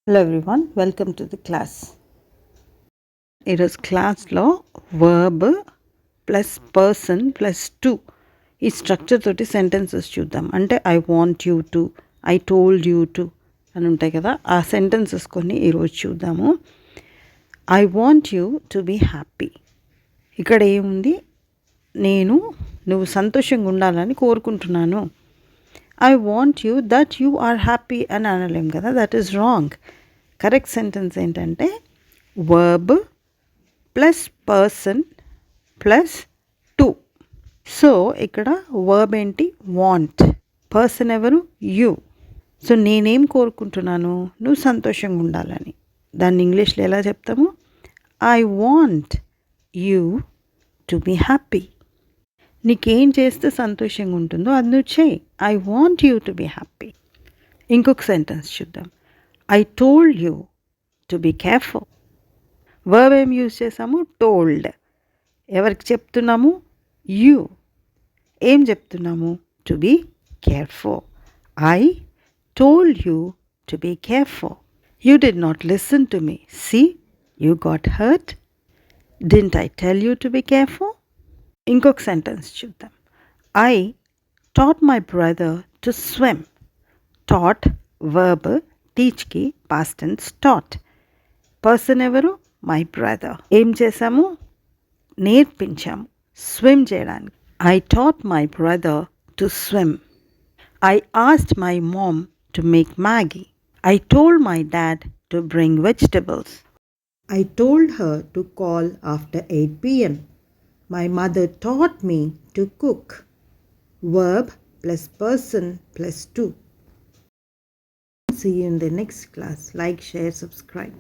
Hello everyone, welcome to the class. ఈరోజు క్లాస్లో verb plus person plus to ఈ structure తోటి సెంటెన్సెస్ చూద్దాం. అంటే I want you to, I told you to అని ఉంటాయి కదా, ఆ సెంటెన్సెస్ కొన్ని ఈరోజు చూద్దాము. I want you to be happy. ఇక్కడ ఏముంది? నువ్వు సంతోషంగా ఉండాలని కోరుకుంటున్నాను. I want you that you are happy అని అనలేం కదా, that is wrong. Correct sentence ఏంటంటే verb plus person plus to. So ఇక్కడ వర్బ్ ఏంటి? వాంట్. పర్సన్ ఎవరు? యూ. సో నేనేం కోరుకుంటున్నాను? నువ్వు సంతోషంగా ఉండాలని. దాన్ని ఇంగ్లీష్లో ఎలా చెప్తాము? I want you to be happy. నీకేం చేస్తే సంతోషంగా ఉంటుందో అది నువ్వు చేయి. I want you to be happy. ఇంకొక సెంటెన్స్ చూద్దాం. I told you to be careful. Verb ఏం యూజ్ చేసాము? టోల్డ్. ఎవరికి చెప్తున్నాము? యూ. ఏం చెప్తున్నాము? To be careful. I told you to be careful. You did not listen to me. See, you got hurt. Didn't I tell you to be careful? ఇంకొక sentence చూద్దాం. I taught my brother to swim. Taught verb, టీచ్కి past tense taught. Person ఎవరు? My brother. ఏం చేశాము? నేర్పించాము swim చేయడానికి. I taught my brother to swim. I asked my mom to make Maggi. I told my dad to bring vegetables. I told her to call after 8 p.m. My mother taught me to cook. Verb plus person plus to. See you in the next class. Like, share, subscribe.